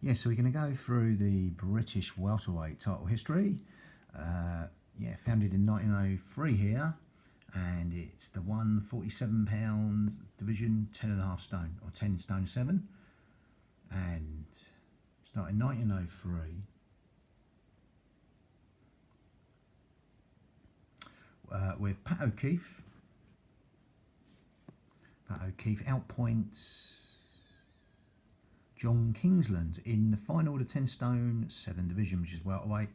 Yeah, so we're going to go through the British welterweight title history. Founded in 1903 here, and it's the 147-pound division, 10.5 stone, or 10 stone 7, and started in 1903. With Pat O'Keefe. Outpoints John Kingsland in the final of the 10 stone 7 division, which is welterweight.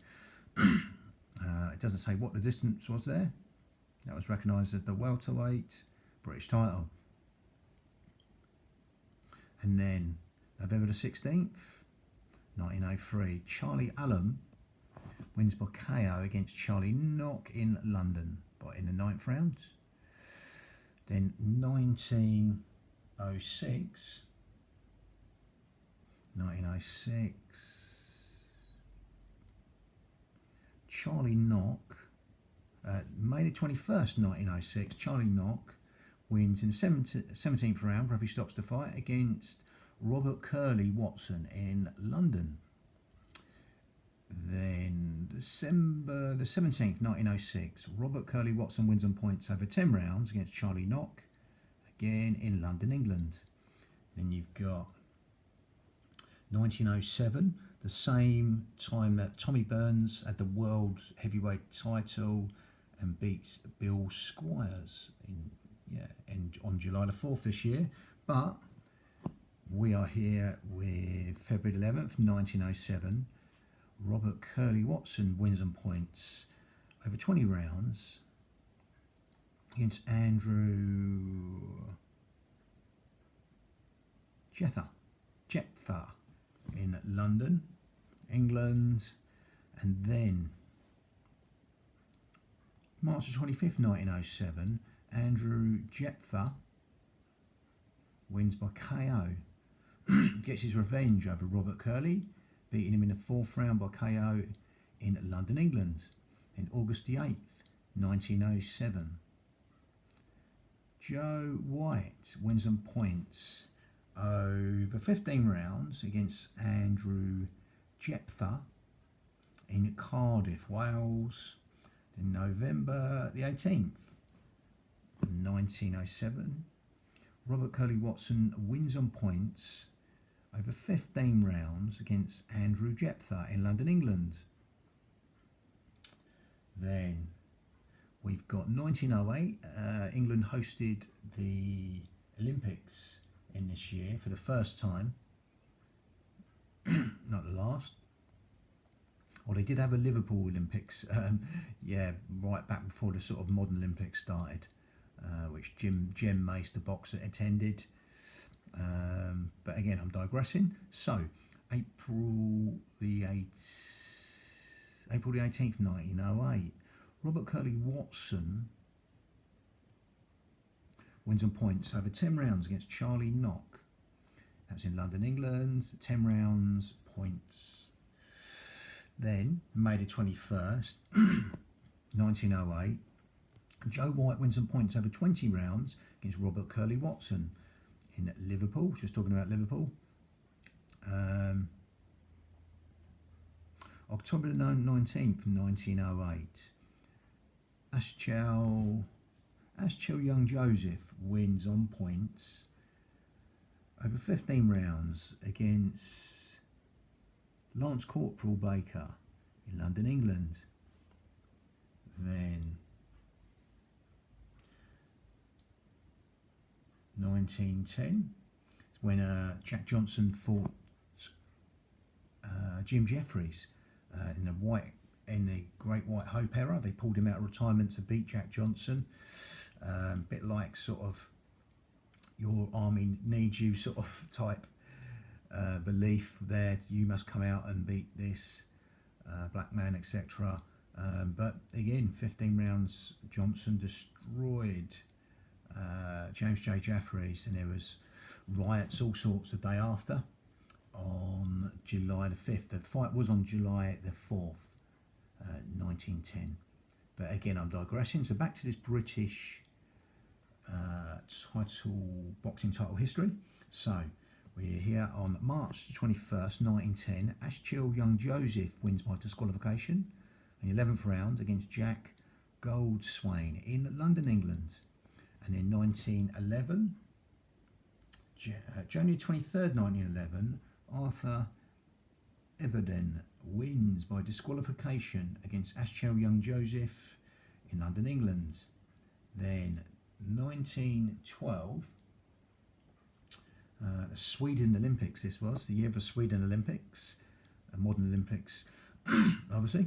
It doesn't say what the distance was there. That was recognised as the welterweight British title. And then November the 16th, 1903, Charlie Allen wins by KO against Charlie Knock in London, but in the 9th round. Then 1906, Charlie Knock, May the 21st, 1906, Charlie Knock wins in the 17th round, referee stops the fight, against Robert Curly Watson in London. Then December the 17th, 1906, Robert Curly Watson wins on points over 10 rounds against Charlie Knock, again in London, England. Then you've got 1907, the same time that Tommy Burns had the world heavyweight title and beats Bill Squires on July the 4th this year. But we are here with February 11th, 1907. Robert Curly Watson wins on points over 20 rounds against Andrew Jeptha in London, England. And then March the 25th, 1907, Andrew Jeptha wins by KO, gets his revenge over Robert Curly, beating him in the 4th round by KO in London, England. In August the 8th, 1907, Joe White wins on points over 15 rounds against Andrew Jeptha in Cardiff, Wales. In November the 18th, 1907, Robert Curly Watson wins on points over 15 rounds against Andrew Jeptha in London, England. Then we've got 1908. England hosted the Olympics in this year for the first time, not the last. Well, they did have a Liverpool Olympics, right back before the sort of modern Olympics started, which Jem Mace, the boxer, attended. But again, I'm digressing. So, April the 18th, 1908, Robert Curly Watson wins on points over 10 rounds against Charlie Knock. That's in London, England. 10 rounds, points. Then, May the 21st, 1908, Joe White wins on points over 20 rounds against Robert Curly Watson in Liverpool. Just talking about Liverpool. October the 19th, 1908, Aschel Young Joseph wins on points over 15 rounds against Lance Corporal Baker in London, England. Then 1910, when Jack Johnson fought Jim Jeffries in the Great White Hope era. They pulled him out of retirement to beat Jack Johnson. Bit like sort of your army needs you sort of type belief there. You must come out and beat this black man, etc. But again, 15 rounds, Johnson destroyed James J. Jeffries, and there was riots, all sorts, the day after, on July the 5th. The fight was on July the 4th, 1910. But again, I'm digressing. So back to this British boxing title history. So We're here on March 21st, 1910. Aschil Young Joseph wins by disqualification in the 11th round against Jack Goldswain in London, England. And in 1911, January 23rd, 1911, Arthur Everden wins by disqualification against Aschil Young Joseph in London, England. Then 1912, the Sweden Olympics, this was the year of the Sweden Olympics, modern Olympics, obviously.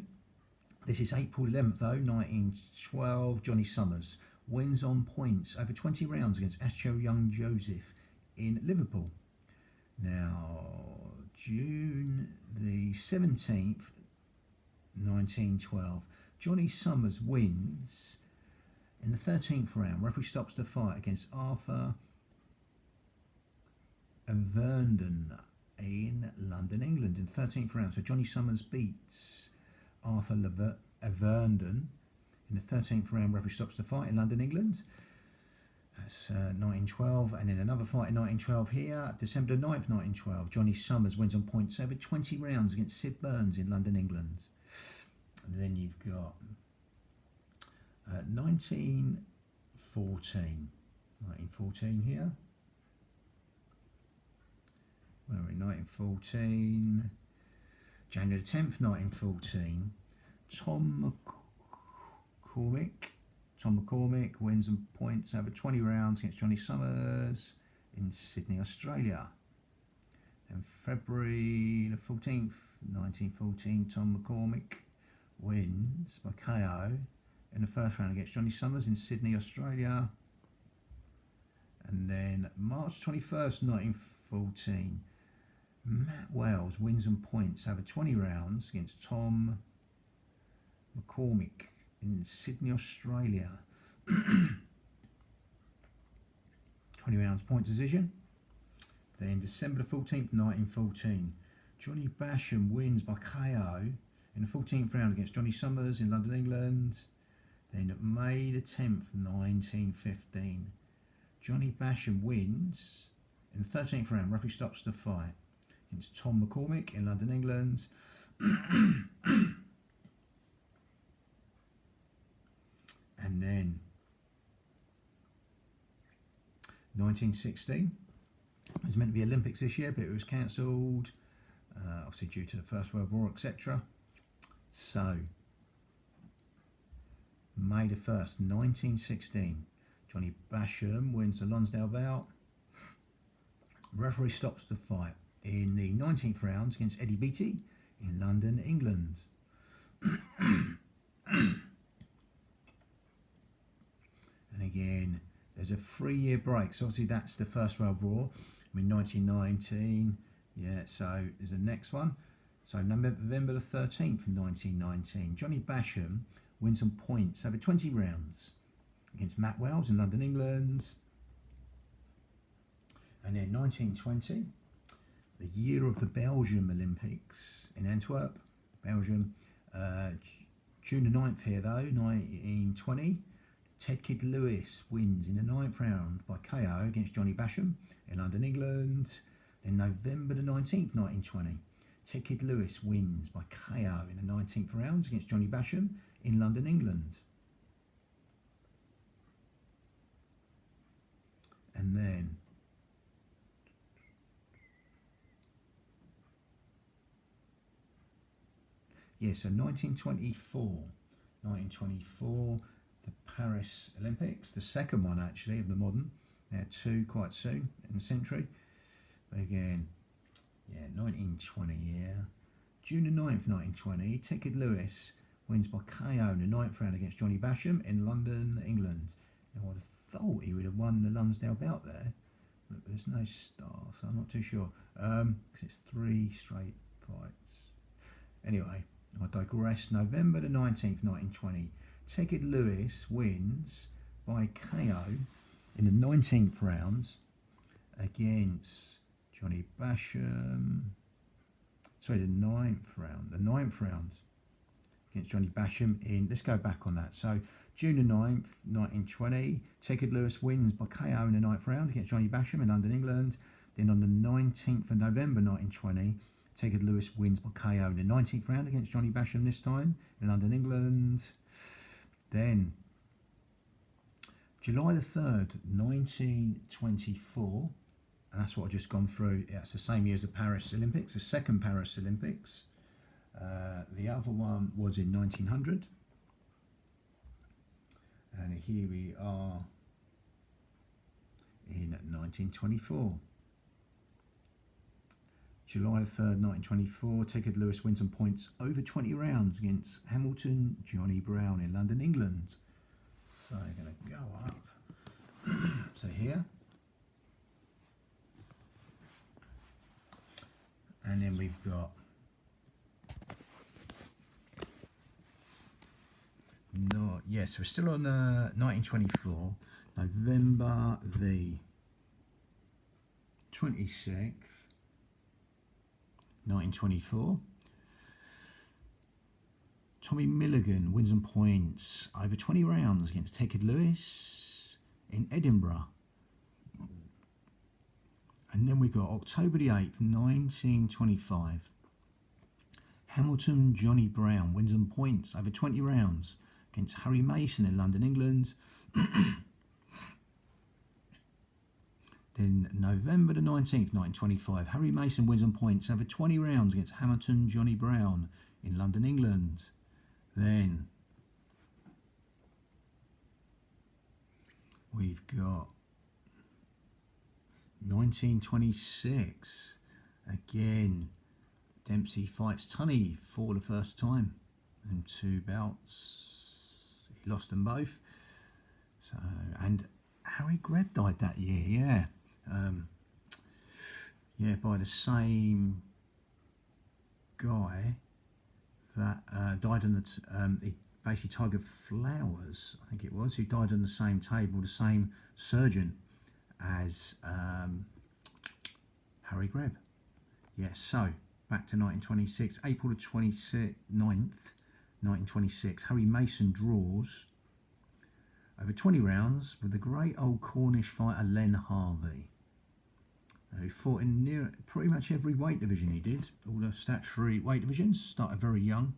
This is April 11th though, 1912, Johnny Summers wins on points over 20 rounds against Aschil Young Joseph in Liverpool. Now, June the 17th, 1912, Johnny Summers wins in the 13th round. Referee stops the fight against Arthur Everden in London, England in the 13th round. So Johnny Summers beats Arthur Everden in the 13th round. Referee stops the fight in London, England. That's 1912. And then another fight in 1912 here, December the 9th, 1912. Johnny Summers wins on points over 20 rounds against Sid Burns in London, England. And then you've got 1914. 1914 here. Where are we? 1914. January the 10th, 1914. Tom McCormick wins on points over 20 rounds against Johnny Summers in Sydney, Australia. Then February the 14th, 1914, Tom McCormick wins by KO in the first round against Johnny Summers in Sydney, Australia. And then March 21st, 1914, Matt Wells wins on points over 20 rounds against Tom McCormick in Sydney, Australia. 20 rounds point decision. Then December the 14th, 1914, Johnny Basham wins by KO in the 14th round against Johnny Summers in London, England. Then May the 10th, 1915, Johnny Basham wins in the 13th round. Referee stops the fight against Tom McCormick in London, England. And then 1916, it was meant to be Olympics this year, but it was cancelled, obviously due to the First World War, etc. So, May the 1st, 1916, Johnny Basham wins the Lonsdale bout. Referee stops the fight in the 19th round against Eddie Beattie in London, England. And again, there's a 3-year break. So obviously that's the First World War. 1919. Yeah, so there's the next one. So November the 13th, 1919, Johnny Basham wins on points over 20 rounds against Matt Wells in London, England. And then 1920, the year of the Belgium Olympics in Antwerp, Belgium. June the 9th here though, 1920, Ted Kid Lewis wins in the 9th round by KO against Johnny Basham in London, England. Then November the 19th, 1920, Ted Kid Lewis wins by KO in the 19th round against Johnny Basham in London, England. And then so 1924, the Paris Olympics, the second one actually of the modern. They had two quite soon in the century. But again, 1920, June the 9th, 1920, Ted Kid Lewis wins by KO in the 9th round against Johnny Basham in London, England. Now I'd have thought he would have won the Lonsdale bout there, but there's no star, so I'm not too sure. Because it's 3 straight fights. Anyway, I digress. November the 19th, 1920, Ted Kid Lewis wins by KO in the 19th round against Johnny Basham. Sorry, the 9th round. The 9th round against Johnny Basham in, let's go back on that. So June the 9th, 1920, Ted Kid Lewis wins by KO in the 9th round against Johnny Basham in London, England. Then on the 19th of November 1920, Tigger Lewis wins by KO in the 19th round against Johnny Basham this time in London, England. Then July the 3rd, 1924, and that's what I've just gone through. It's the same year as the Paris Olympics, the second Paris Olympics. The other one was in 1900. And here we are in 1924. July the 3rd, 1924, Tigger Lewis wins on points over 20 rounds against Hamilton Johnny Brown in London, England. So I'm going to go up. So here. And then we've got yes, we're still on 1924, November the 26th, 1924. Tommy Milligan wins on points over 20 rounds against Tigger Lewis in Edinburgh. And then we got October the 8th, 1925. Hamilton Johnny Brown wins on points over 20 rounds against Harry Mason in London, England. Then November the 19th, 1925, Harry Mason wins on points over 20 rounds against Hamilton Johnny Brown in London, England. Then we've got 1926, again, Dempsey fights Tunney for the first time in 2 bouts. He lost them both. So, and Harry Greb died that year, yeah. Yeah, by the same guy that died on the, basically Tiger Flowers, I think it was, who died on the same table, the same surgeon as Harry Greb. Yes, so back to 1926, April the 29th, 1926, Harry Mason draws over 20 rounds with the great old Cornish fighter Len Harvey, who fought in near pretty much every weight division he did, all the statutory weight divisions, started very young.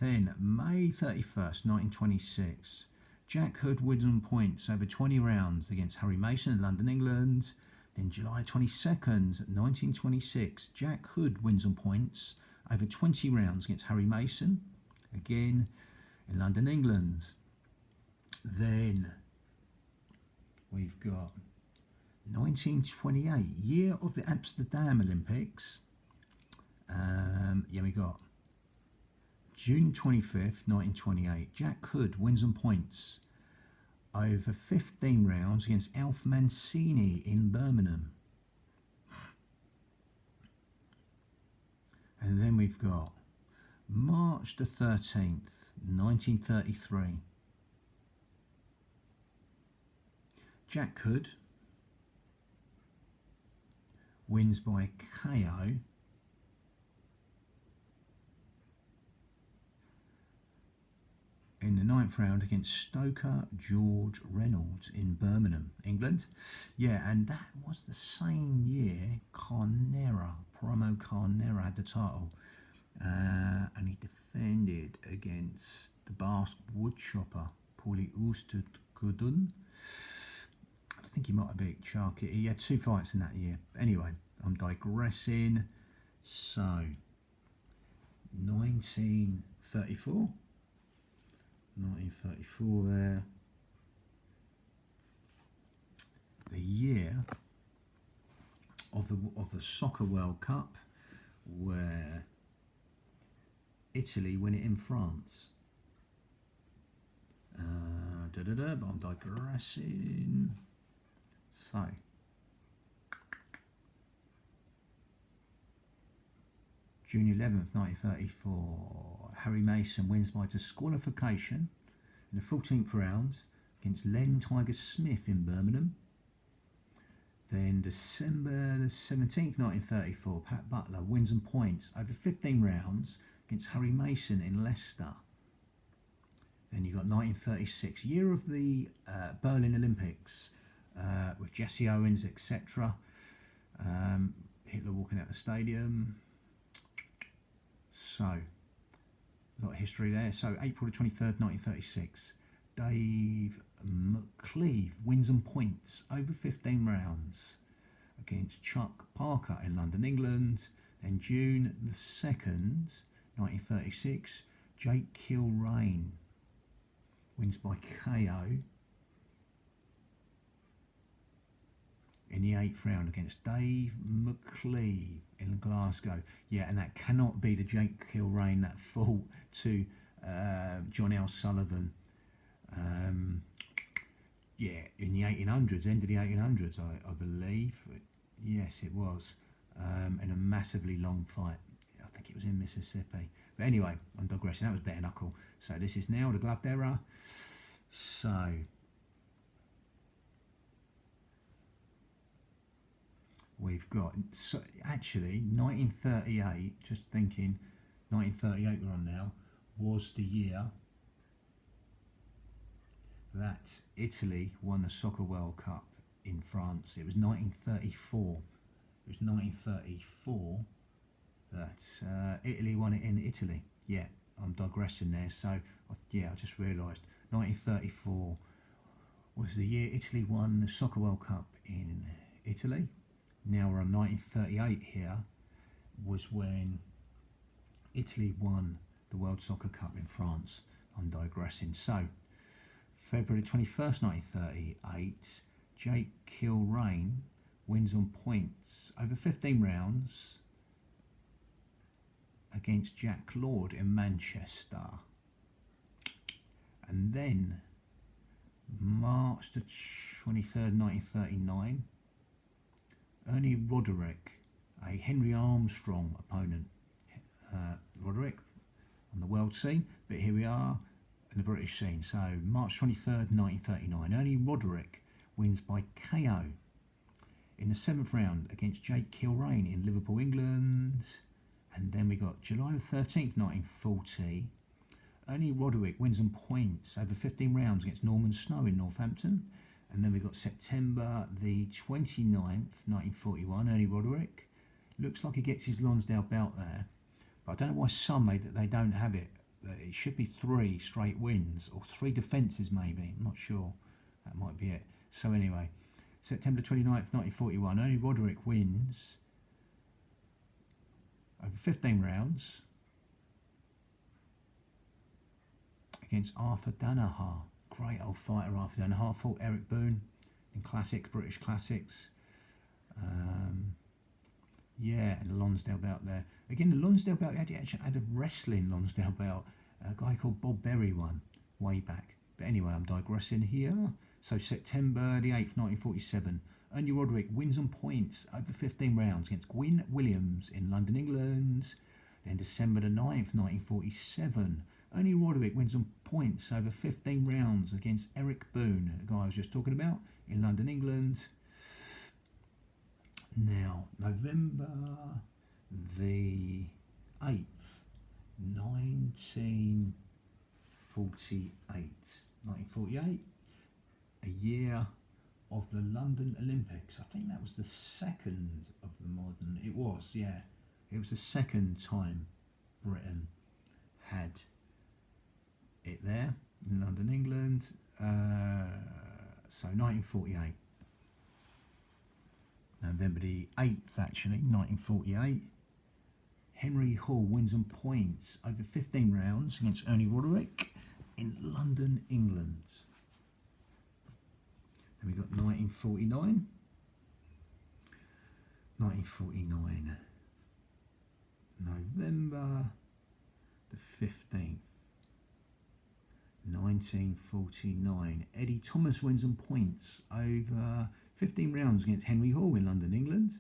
Then May 31st, 1926, Jack Hood wins on points over 20 rounds against Harry Mason in London, England. Then July 22nd, 1926, Jack Hood wins on points over 20 rounds against Harry Mason, again in London, England. Then we've got 1928, year of the Amsterdam Olympics. Yeah, we got June 25th, 1928, Jack Hood wins on points over 15 rounds against Alf Mancini in Birmingham. And then we've got March the 13th, 1933. Jack Hood wins by KO in the 9th round against Stoker George Reynolds in Birmingham, England. Yeah, and that was the same year Primo Carnera had the title. And he defended against the Basque woodchopper, Paulie Oosterdkudun. I think he might have beat Sharkey. He had 2 fights in that year. Anyway, I'm digressing. So, 1934. 1934 there. The year of the Soccer World Cup, where Italy win it in France. But I'm digressing. So, June 11th, 1934, Harry Mason wins by disqualification in the 14th round against Len Tiger Smith in Birmingham. Then December the 17th, 1934, Pat Butler wins on points over 15 rounds against Harry Mason in Leicester. Then you got 1936, year of the Berlin Olympics, with Jesse Owens, etc. Hitler walking out the stadium. So, a lot of history there. So, April the 23rd, 1936. Dave McCleave wins on points over 15 rounds against Chuck Parker in London, England. Then June the 2nd, 1936, Jake Kilrain wins by KO in the 8th round against Dave McCleave in Glasgow. Yeah, and that cannot be the Jake Kilrain that fought to John L. Sullivan. Yeah, in the 1800s, end of the 1800s, I believe. Yes, it was. In a massively long fight. I think it was in Mississippi. But anyway, I'm digressing. That was bare knuckle. So this is now the gloved era. So we've got, so actually 1938, just thinking 1938 we're on now, was the year that Italy won the Soccer World Cup in France. It was 1934. It was 1934 that Italy won it in Italy. Yeah, I'm digressing there. So, yeah, I just realised 1934 was the year Italy won the Soccer World Cup in Italy. Now we're on 1938 here, was when Italy won the World Soccer Cup in France. I'm digressing. So, February 21st, 1938, Jake Kilrain wins on points over 15 rounds against Jack Lord in Manchester. And then March the 23rd, 1939, Ernie Roderick, a Henry Armstrong opponent. Roderick on the world scene, but here we are in the British scene. So March 23rd, 1939, Ernie Roderick wins by KO in the 7th round against Jake Kilrain in Liverpool, England. And then we got July the 13th, 1940. Ernie Roderick wins on points over 15 rounds against Norman Snow in Northampton. And then we got September the 29th, 1941. Ernie Roderick looks like he gets his Lonsdale belt there. But I don't know why some they don't have it. It should be 3 straight wins or 3 defences maybe. I'm not sure. That might be it. So anyway, September 29th, 1941, Ernie Roderick wins over 15 rounds against Arthur Danaher. Great old fighter, Arthur Danaher. Fought Eric Boone in classics, British classics. Yeah, and the Lonsdale belt there. Again, the Lonsdale belt, he actually had a wrestling Lonsdale belt. A guy called Bob Berry won way back. But anyway, I'm digressing here. So September the 8th, 1947, Ernie Roderick wins on points over 15 rounds against Gwyn Williams in London, England. Then December the 9th, 1947, Ernie Roderick wins on points over 15 rounds against Eric Boone, the guy I was just talking about, in London, England. Now, November the 8th, 1948, a year of the London Olympics. I think that was the second of the modern, it was, yeah. It was the second time Britain had it there in London, England. So 1948. November the 8th, actually, 1948. Henry Hall wins on points over 15 rounds against Ernie Roderick in London, England. Then we got 1949. 1949. November the 15th. 1949. Eddie Thomas wins on points over 15 rounds against Henry Hall in London, England.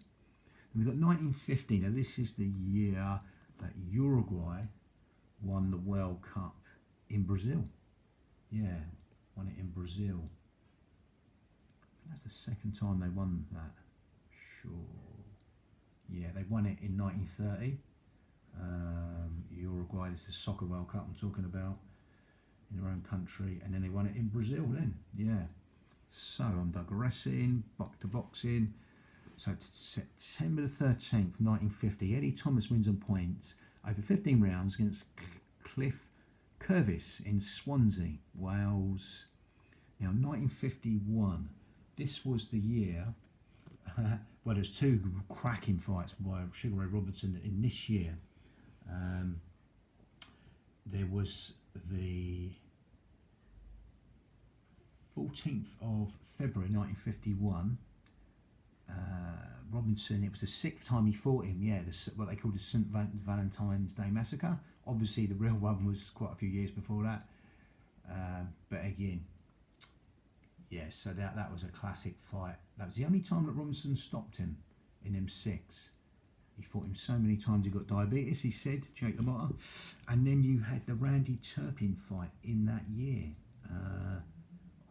Then we've got 1950. Now this is the year that Uruguay won the World Cup in Brazil. Yeah, won it in Brazil. I think that's the second time they won that. Sure. Yeah, they won it in 1930. Uruguay, this is the Soccer World Cup I'm talking about, in their own country, and then they won it in Brazil then, yeah. So I'm digressing, back to boxing. So September the 13th, 1950, Eddie Thomas wins on points over 15 rounds against Cliff Curvis in Swansea, Wales. Now 1951, this was the year, well there's two cracking fights by Sugar Ray Robinson in this year. There was the 14th of February 1951, Robinson, it was the 6th time he fought him, what they called the St. Valentine's Day Massacre. Obviously the real one was quite a few years before that, but again, so that was a classic fight. That was the only time that Robinson stopped him in them 6. He fought him so many times he got diabetes, he said, Jake LaMotta. And then you had the Randy Turpin fight in that year,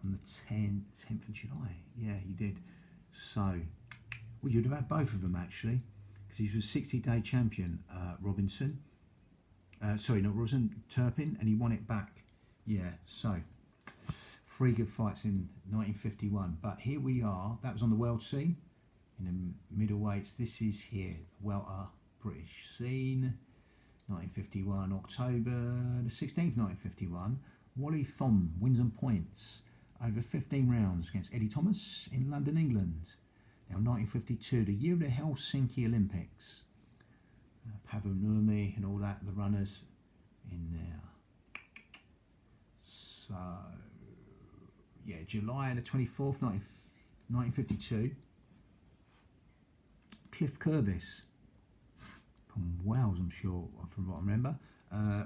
on the 10th of July. Yeah, he did. So, well, you'd have had both of them actually, because he was a 60-day champion, Robinson. Sorry, not Robinson, Turpin, and he won it back. Yeah, so 3 good fights in 1951. But here we are. That was on the world scene in the middleweights. This is here, the welter British scene. 1951, October the 16th, 1951. Wally Thom wins on points over 15 rounds against Eddie Thomas in London, England. Now 1952, the year of the Helsinki Olympics. Pavel Nurmi and all that, the runners in there. So, yeah, July the 24th, 1952. Cliff Curvis from Wales, I'm sure, from what I remember,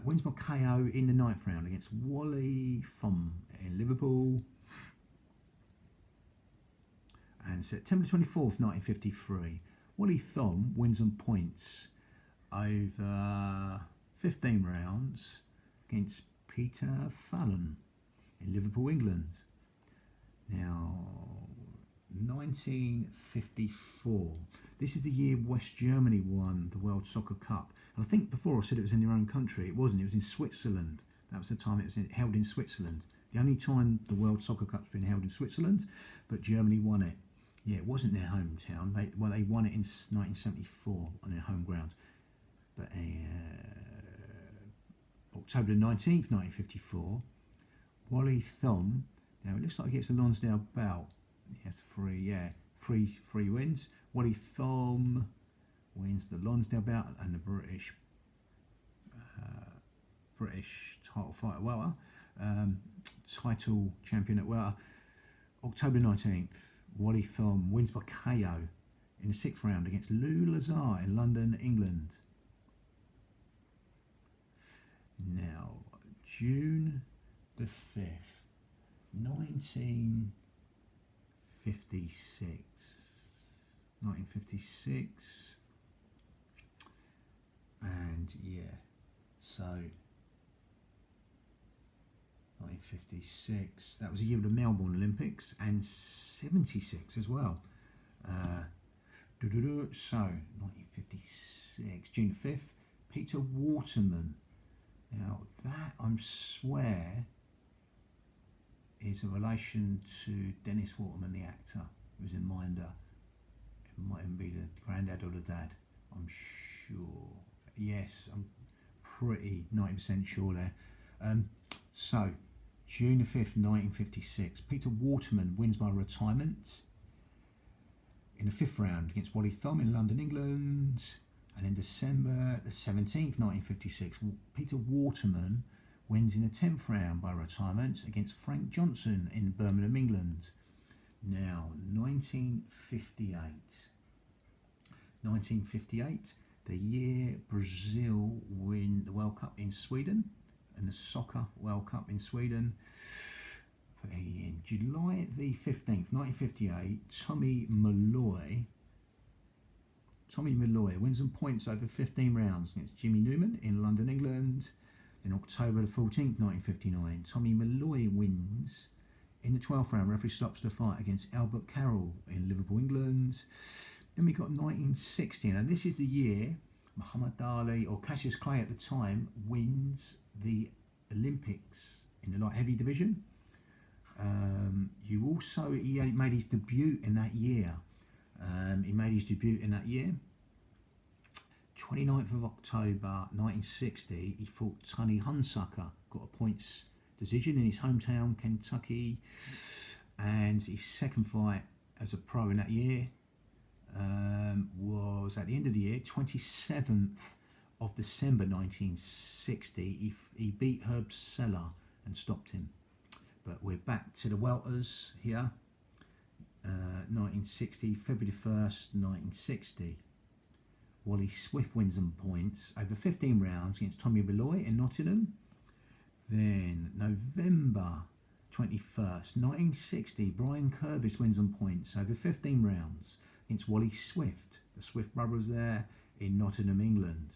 wins by KO in the 9th round against Wally Thom in Liverpool. And September 24th, 1953, Wally Thom wins on points over 15 rounds against Peter Fallon in Liverpool, England. Now, 1954. This is the year West Germany won the World Soccer Cup. And I think before I said it was in their own country. It wasn't. It was in Switzerland. That was the time it was held in Switzerland. The only time the World Soccer Cup's been held in Switzerland, but Germany won it. Yeah, it wasn't their hometown. They won it in 1974 on their home ground. But October the 19th, 1954, Wally Thom. Now it looks like he gets the Lonsdale bout. He has three wins. Wally Thom wins the Lonsdale bout and the British title fight at welter, title champion at welter. October 19th, Wally Thom wins by KO in the 6th round against Lou Lazar in London, England. Now, June the 5th, 1956, and so 1956, that was the year of the Melbourne Olympics, and 76 as well. So 1956, June 5th, Peter Waterman. Now that, I swear, is a relation to Dennis Waterman, the actor who was in Minder. It might even be the granddad or the dad, I'm sure. Yes, I'm pretty 90% sure there. So, June the 5th, 1956, Peter Waterman wins by retirement in the 5th round against Wally Thom in London, England. And in December the 17th, 1956, Peter Waterman wins in the 10th round by retirement against Frank Johnson in Birmingham, England. Now, 1958, the year Brazil win the World Cup in Sweden, and the Soccer World Cup in Sweden. In July the 15th, 1958, Tommy Malloy wins on points over 15 rounds against Jimmy Newman in London, England. In October the 14th, 1959, Tommy Malloy wins in the 12th round. Referee stops the fight against Albert Carroll in Liverpool, England. Then we got 1960, and this is the year Muhammad Ali, or Cassius Clay at the time, wins the Olympics in the light heavy division. He made his debut in that year. 29th of October 1960, he fought Tony Hunsucker, got a points decision in his hometown, Kentucky, and his second fight as a pro in that year was at the end of the year, 27th of December 1960. He beat Herb Seller and stopped him. But we're back to the welters here. 1960, February 1st, 1960. Wally Swift wins on points over 15 rounds against Tommy Malloy in Nottingham. Then November 21st, 1960, Brian Curvis wins on points over 15 rounds against Wally Swift. The Swift brothers there in Nottingham, England.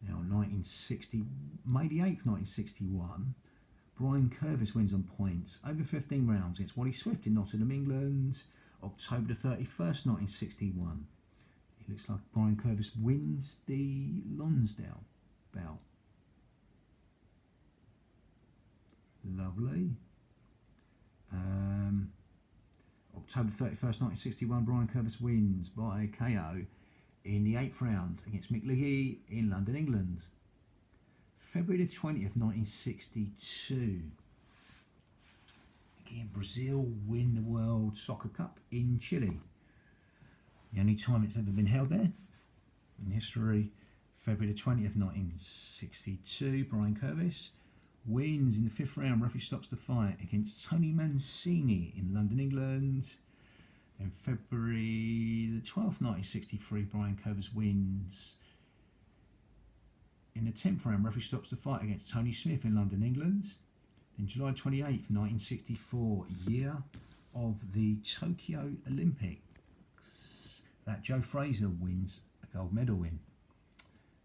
Now, May the 8th, 1961, Brian Curvis wins on points over 15 rounds against Wally Swift in Nottingham, England. October the 31st, 1961. It looks like Brian Curvis wins the Lonsdale bout. Lovely. October 31st, 1961, Brian Curvis wins by KO in the 8th round against Mick Leahy in London, England. February the 20th, 1962. Again, Brazil win the World Soccer Cup in Chile. The only time it's ever been held there in history. February the 20th, 1962, Brian Curvis wins in the 5th round. Referee stops the fight against Tony Mancini in London, England. And February the 12th, 1963, Brian Curvis wins in the 10th round. Referee stops the fight against Tony Smith in London, England. Then July 28th, 1964, year of the Tokyo Olympics, that Joe Frazier wins a gold medal in.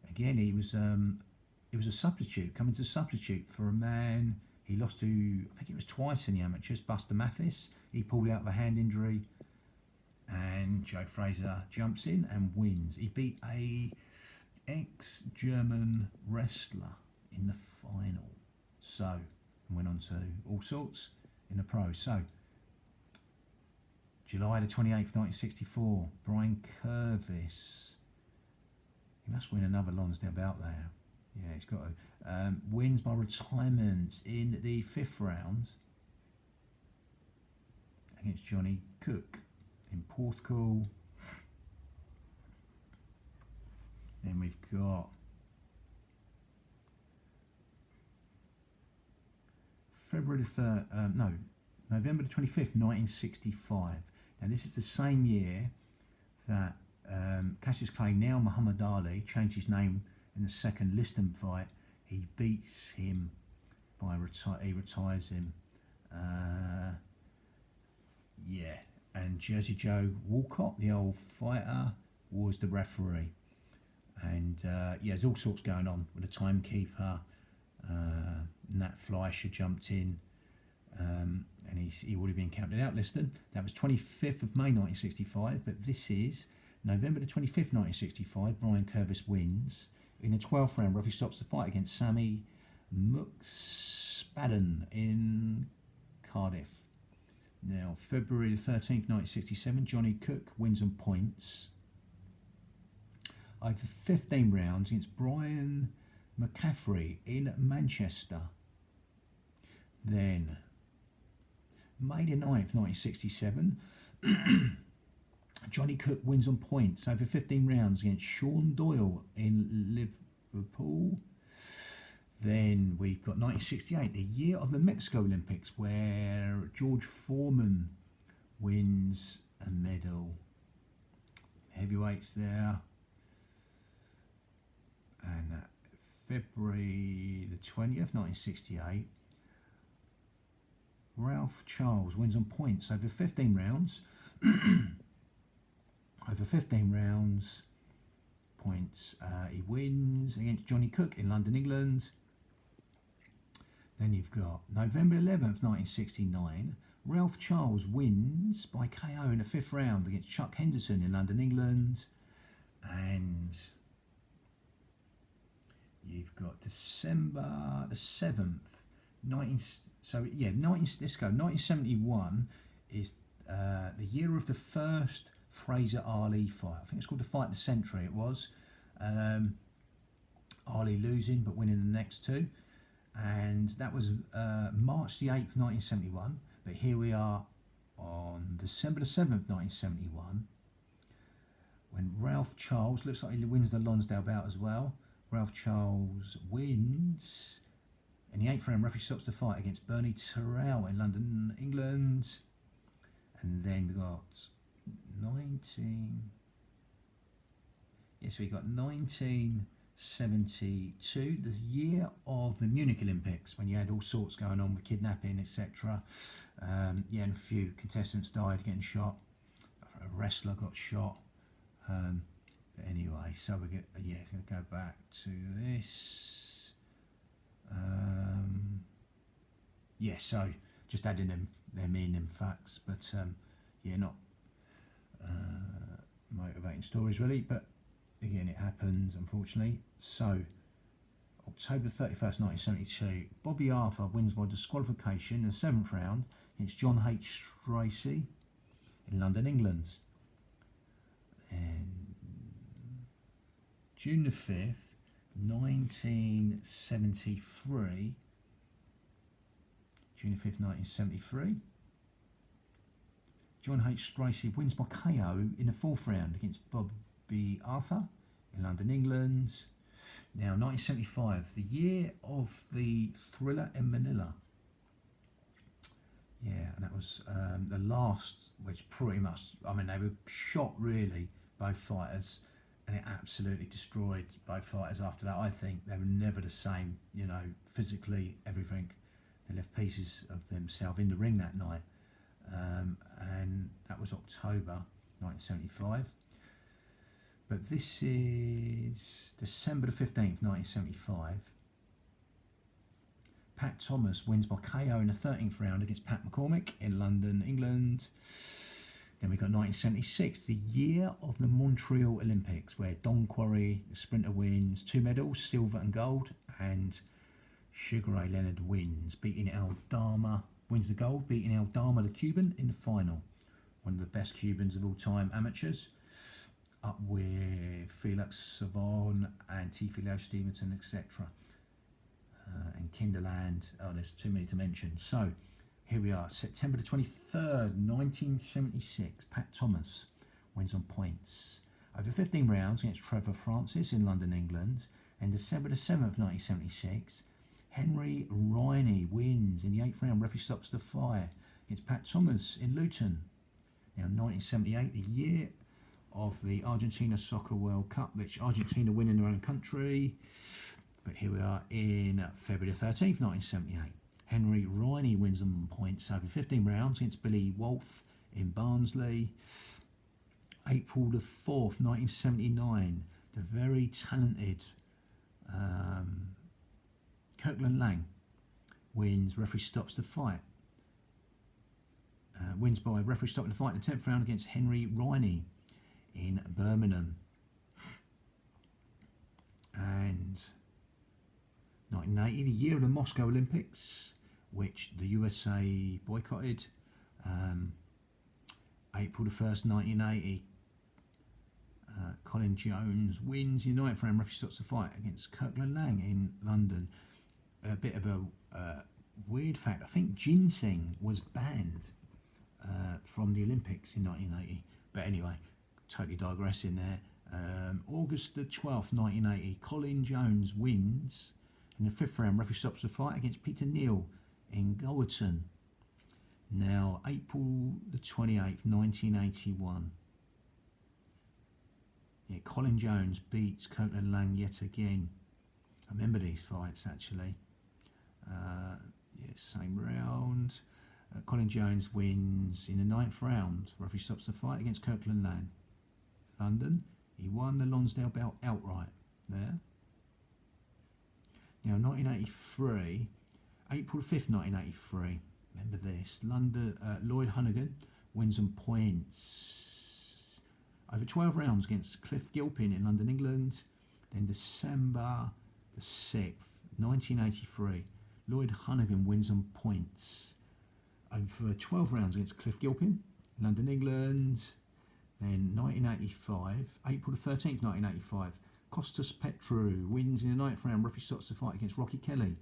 Again, he was a substitute, coming to substitute for a man he lost to, I think it was twice in the amateurs, Buster Mathis. He pulled out of a hand injury, and Joe Frazier jumps in and wins. He beat a ex-German wrestler in the final. So, went on to all sorts in the pros. So, July the 28th, 1964, Brian Curvis. He must win another Lonsdale bout there. Yeah, he's got to. Wins by retirement in the 5th round against Johnny Cook in Portugal. Then we've got November the 25th, 1965. Now this is the same year that Cassius Clay, now Muhammad Ali, changed his name in the second Liston fight. He beats him by he retires him. And Jersey Joe Walcott, the old fighter, was the referee. And there's all sorts going on with the timekeeper. Nat Fleischer jumped in, and he would have been counted out, Liston. That was 25th of May 1965, but this is November the 25th, 1965. Brian Curvis wins. In the 12th round, referee stops the fight against Sammy McSpadden in Cardiff. Now, February the 13th, 1967, Johnny Cook wins on points over 15 rounds against Brian McCaffrey in Manchester. Then, May the 9th, 1967, Johnny Cook wins on points over 15 rounds against Sean Doyle in Liverpool. Then we've got 1968, the year of the Mexico Olympics, where George Foreman wins a medal. Heavyweights there. And February the 20th, 1968, Ralph Charles wins on points over 15 rounds. Over 15 rounds, points. He wins against Johnny Cook in London, England. Then you've got November 11th, 1969. Ralph Charles wins by KO in the 5th round against Chuck Henderson in London, England. And you've got December the 7th, 19. So yeah, 19. Let's go. 1971 is the year of the first Fraser Ali fight. I think it's called the fight of the century. It was Ali losing but winning the next two, and that was March the 8th, 1971. But here we are on December the 7th, 1971, when Ralph Charles, looks like he wins the Lonsdale bout as well. Ralph Charles wins in the 8th round. Referee stops the fight against Bernie Terrell in London, England. And then we got 1972, the year of the Munich Olympics, when you had all sorts going on with kidnapping, etc. And a few contestants died getting shot. A wrestler got shot. But anyway, so we're going to go back to this. So just adding them in them facts, but not motivating stories really. But again, it happens, unfortunately. So October 31st, 1972, Bobby Arthur wins by disqualification in the 7th round against John H. Stracey in London, England. And June the 5th, 1973. June the 5th, 1973. John H. Stracey wins by KO in the 4th round against Bobby Arthur in London, England. Now, 1975, the year of the Thriller in Manila. Yeah, and that was the last, which pretty much, I mean, they were shot really, both fighters, and it absolutely destroyed both fighters after that. I think they were never the same, physically, everything. They left pieces of themselves in the ring that night. And that was October 1975. But this is December the 15th, 1975. Pat Thomas wins by KO in the 13th round against Pat McCormick in London, England. Then we got 1976, the year of the Montreal Olympics, where Don Quarry, the sprinter, wins 2 medals, silver and gold, and Sugar Ray Leonard wins the gold, beating Aldama the Cuban in the final. One of the best Cubans of all time, amateurs, up with Felix Savon and Tifilio Stevenson, etc. And Kinderland. Oh, there's too many to mention. So here we are, September the 23rd, 1976. Pat Thomas wins on points over 15 rounds against Trevor Francis in London, England. And December the 7th, 1976, Henry Riney wins in the 8th round. Referee stops the fight against Pat Thomas in Luton. Now, 1978, the year of the Argentina Soccer World Cup, which Argentina win in their own country. But here we are in February the 13th, 1978. Henry Riney wins on points over 15 rounds against Billy Wolfe in Barnsley. April the 4th, 1979, the very talented Kirkland Lang wins. Referee stops the fight. Wins by referee stopping the fight in the 10th round against Henry Riney in Birmingham. And 1980, the year of the Moscow Olympics, which the USA boycotted. April the 1st, 1980, Colin Jones wins in the 9th round. Referee stops the fight against Kirkland Lang in London. A bit of a weird fact, I think ginseng was banned from the Olympics in 1980. But anyway, totally digressing there. August the 12th, 1980, Colin Jones wins in the 5th round. Referee stops the fight against Peter Neal in Gowerton. Now, April the 28th, 1981. Yeah, Colin Jones beats Kirkland Lang yet again. I remember these fights actually. Same round. Colin Jones wins in the 9th round. Referee stops the fight against Kirkland Lang. London, he won the Lonsdale belt outright there. Now, 1983, April 5th, 1983. Remember this. London, Lloyd Honegan wins on points over 12 rounds against Cliff Gilpin in London, England. Then December the 6th, 1983, Lloyd Honeyghan wins on points over 12 rounds against Cliff Gilpin, London, England. Then 1985, April the 13th, 1985, Costas Petru wins in the 9th round. Referee stops the fight against Rocky Kelly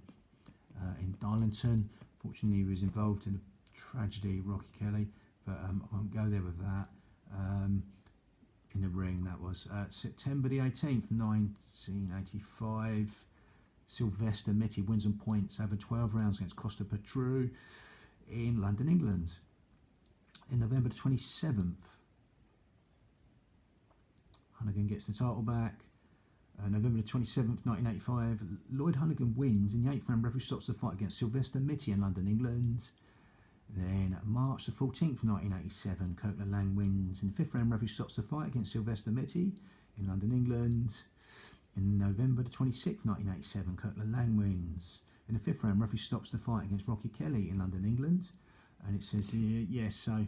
in Darlington. Fortunately, he was involved in a tragedy, Rocky Kelly, but I won't go there with that. In the ring, that was September the 18th, 1985. Sylvester Mitty wins on points over 12 rounds against Costa Petru in London, England. In November the 27th, Honeyghan gets the title back. November the 27th, 1985, Lloyd Honeyghan wins in the 8th round. Referee stops the fight against Sylvester Mitty in London, England. Then March the 14th, 1987, Kirkland Lang wins in the 5th round. Referee stops the fight against Sylvester Mitty in London, England. In November the 26th, 1987, Kirkland Lang wins in the 5th round. Referee stops the fight against Rocky Kelly in London, England. And it says here, yes, so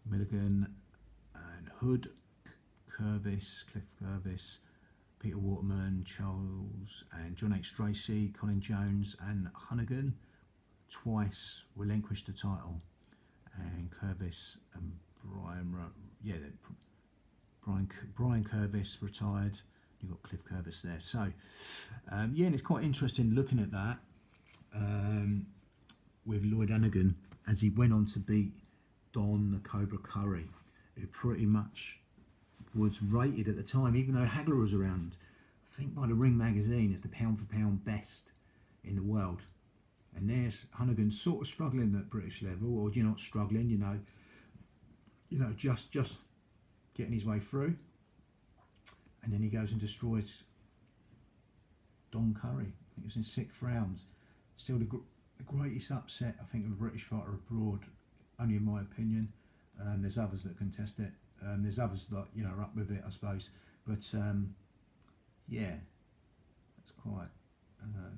Milligan and Hood, Curvis, Cliff Curvis, Peter Waterman, Charles and John H. Stracy, Colin Jones and Honeyghan twice relinquished the title, and Curvis and Brian Curvis retired. You've got Cliff Curvis there. So and it's quite interesting looking at that with Lloyd Honeyghan as he went on to beat Don the Cobra Curry, who pretty much was rated at the time, even though Hagler was around, I think by the Ring magazine, as the pound for pound best in the world. And there's Honeyghan sort of struggling at British level, or not struggling, just getting his way through. And then he goes and destroys Don Curry. I think it was in 6th round. Still the greatest upset, I think, of a British fighter abroad, only in my opinion. There's others that contest it. There's others that are up with it, I suppose. But that's quite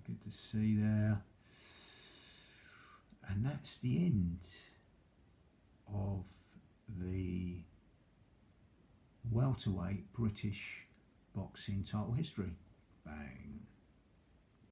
good to see there. And that's the end of the welterweight British boxing title history. Bang.